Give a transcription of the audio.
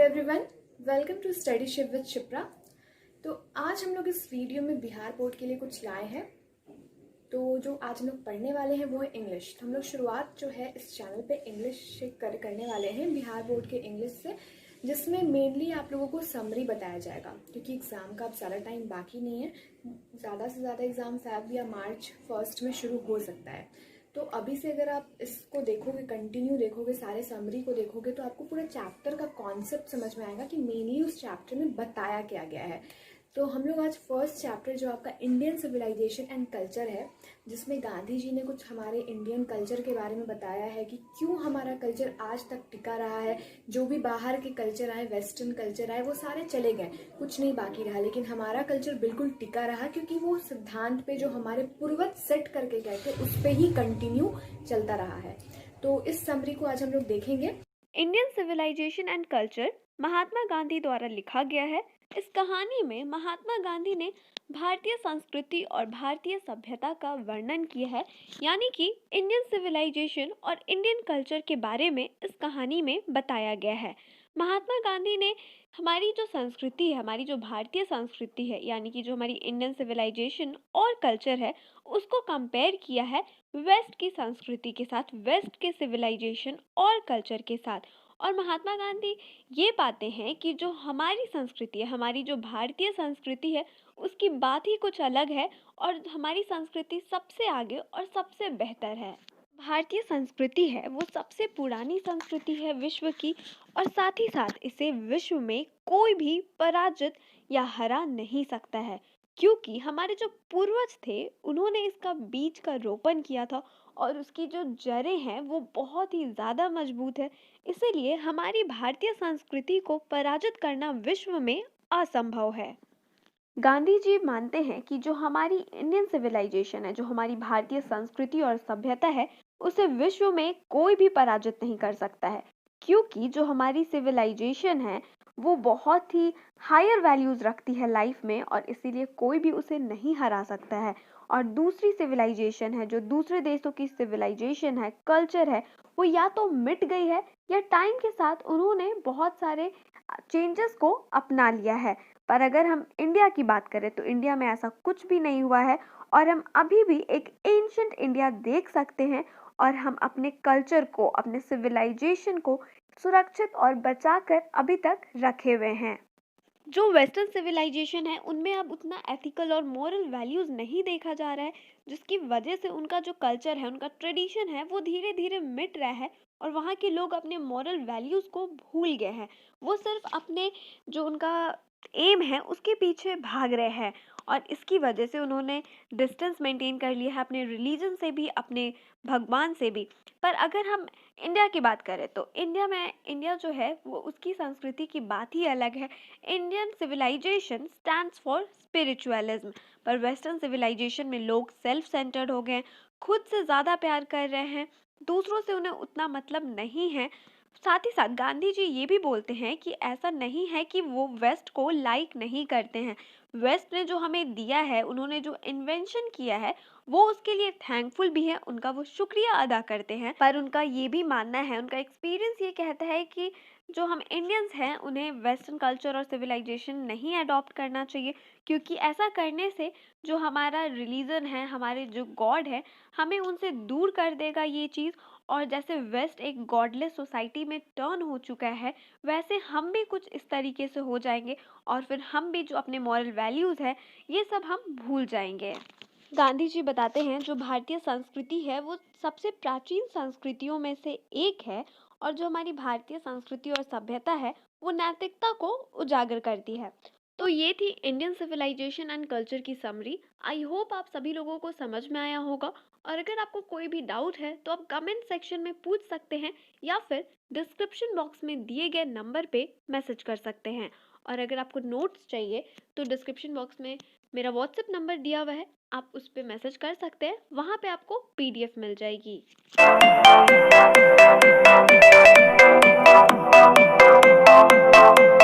Everyone, welcome to study ship with Shipra. तो आज हम लोग इस वीडियो में बिहार बोर्ड के लिए कुछ लाए हैं। तो जो आज हम लोग पढ़ने वाले हैं वो है इंग्लिश। तो हम लोग शुरुआत जो है इस चैनल पे इंग्लिश से करने वाले हैं, बिहार बोर्ड के इंग्लिश से, जिसमें मेनली आप लोगों को समरी बताया जाएगा, क्योंकि एग्ज़ाम का अब ज़्यादा टाइम बाकी नहीं है। ज़्यादा से ज़्यादा एग्ज़ाम फ़ेब या मार्च फर्स्ट में शुरू हो सकता है। तो अभी से अगर आप इसको देखोगे, कंटिन्यू देखोगे, सारे समरी को देखोगे, तो आपको पूरे चैप्टर का कॉन्सेप्ट समझ में आएगा कि मेनली उस चैप्टर में बताया क्या गया है। तो हम लोग आज फर्स्ट चैप्टर जो आपका इंडियन सिविलाइजेशन एंड कल्चर है, जिसमें गांधी जी ने कुछ हमारे इंडियन कल्चर के बारे में बताया है कि क्यों हमारा कल्चर आज तक टिका रहा है। जो भी बाहर के कल्चर आए, वेस्टर्न कल्चर आए, वो सारे चले गए, कुछ नहीं बाकी रहा, लेकिन हमारा कल्चर बिल्कुल टिका रहा, क्योंकि वो सिद्धांत पे जो हमारे पूर्वज सेट करके गए थे उस पे ही कंटिन्यू चलता रहा है। तो इस समरी को आज हम लोग देखेंगे। Indian civilisation and culture Mahatma Gandhi द्वारा लिखा गया है। इस कहानी में महात्मा गांधी ने भारतीय संस्कृति और भारतीय सभ्यता का वर्णन किया है, यानी कि इंडियन सिविलाइजेशन और इंडियन कल्चर के बारे में इस कहानी में बताया गया है। महात्मा गांधी ने हमारी जो संस्कृति है, हमारी जो भारतीय संस्कृति है, यानी कि जो हमारी इंडियन सिविलाइजेशन और कल्चर है, उसको कंपेयर किया है वेस्ट की संस्कृति के साथ, वेस्ट के सिविलाइजेशन और कल्चर के साथ। और महात्मा गांधी ये पाते हैं कि जो हमारी संस्कृति है, हमारी जो भारतीय संस्कृति है, उसकी बात ही कुछ अलग है और हमारी संस्कृति सबसे आगे और सबसे बेहतर है। भारतीय संस्कृति है वो सबसे पुरानी संस्कृति है विश्व की, और साथ ही साथ इसे विश्व में कोई भी पराजित या हरा नहीं सकता है, क्योंकि हमारे जो पूर्वज थे उन्होंने इसका बीज का रोपण किया था और उसकी जो जड़ें हैं वो बहुत ही ज़्यादा मजबूत है। इसीलिए हमारी भारतीय संस्कृति को पराजित करना विश्व में असंभव है। गांधी जी मानते हैं कि जो हमारी इंडियन सिविलाइजेशन है, जो हमारी भारतीय संस्कृति और सभ्यता है, उसे विश्व में कोई भी पराजित नहीं कर सकता है, क्योंकि जो हमारी सिविलाइजेशन है वो बहुत ही हायर वैल्यूज रखती है लाइफ में, और इसीलिए कोई भी उसे नहीं हरा सकता है। और दूसरी सिविलाइजेशन है, जो दूसरे देशों की सिविलाइजेशन है, कल्चर है, वो या तो मिट गई है या टाइम के साथ उन्होंने बहुत सारे चेंजेस को अपना लिया है। पर अगर हम इंडिया की बात करें तो इंडिया में ऐसा कुछ भी नहीं हुआ है, और हम अभी भी एक एंशिएंट इंडिया देख सकते हैं, और हम अपने कल्चर को, अपने सिविलाइजेशन को सुरक्षित और बचाकर अभी तक रखे हुए हैं। जो वेस्टर्न सिविलाइजेशन है उनमें अब उतना एथिकल और मोरल वैल्यूज नहीं देखा जा रहा है, जिसकी वजह से उनका जो कल्चर है, उनका ट्रेडिशन है, वो धीरे धीरे मिट रहा है और वहाँ के लोग अपने मॉरल वैल्यूज को भूल गए हैं। वो सिर्फ अपने जो उनका एम है उसके पीछे भाग रहे हैं, और इसकी वजह से उन्होंने डिस्टेंस मेंटेन कर लिया है अपने रिलीजन से भी, अपने भगवान से भी। पर अगर हम इंडिया की बात करें तो इंडिया जो है वो, उसकी संस्कृति की बात ही अलग है। Indian civilization stands for spiritualism, पर वेस्टर्न सिविलाइजेशन में लोग सेल्फ सेंटर्ड हो गए, खुद से ज़्यादा प्यार कर रहे हैं, दूसरों से उन्हें उतना मतलब नहीं है। साथ ही साथ गांधी जी ये भी बोलते हैं कि ऐसा नहीं है कि वो वेस्ट को लाइक नहीं करते हैं। वेस्ट ने जो हमें दिया है, उन्होंने जो इन्वेंशन किया है, वो उसके लिए थैंकफुल भी है, उनका वो शुक्रिया अदा करते हैं। पर उनका ये भी मानना है, उनका एक्सपीरियंस ये कहता है कि जो हम इंडियंस हैं उन्हें वेस्टर्न कल्चर और सिविलाइजेशन नहीं अडॉप्ट करना चाहिए, क्योंकि ऐसा करने से जो हमारा रिलीजन है, हमारे जो गॉड है, हमें उनसे दूर कर देगा ये चीज़। और जैसे वेस्ट एक गॉडलेस सोसाइटी में टर्न हो चुका है, वैसे हम भी कुछ इस तरीके से हो जाएंगे, और फिर हम भी जो अपने मॉरल वैल्यूज़ है ये सब हम भूल जाएंगे। गांधी जी बताते हैं जो भारतीय संस्कृति है वो सबसे प्राचीन संस्कृतियों में से एक है, और जो हमारी भारतीय संस्कृति और सभ्यता है वो नैतिकता को उजागर करती है। तो ये थी इंडियन सिविलाइजेशन एंड कल्चर की समरी। आई होप आप सभी लोगों को समझ में आया होगा, और अगर आपको कोई भी डाउट है तो आप कमेंट सेक्शन में पूछ सकते हैं, या फिर डिस्क्रिप्शन बॉक्स में दिए गए नंबर पे मैसेज कर सकते हैं। और अगर आपको नोट्स चाहिए तो डिस्क्रिप्शन बॉक्स में मेरा व्हाट्सएप नंबर दिया हुआ है, आप उस पर मैसेज कर सकते हैं, वहाँ पे आपको PDF मिल जाएगी।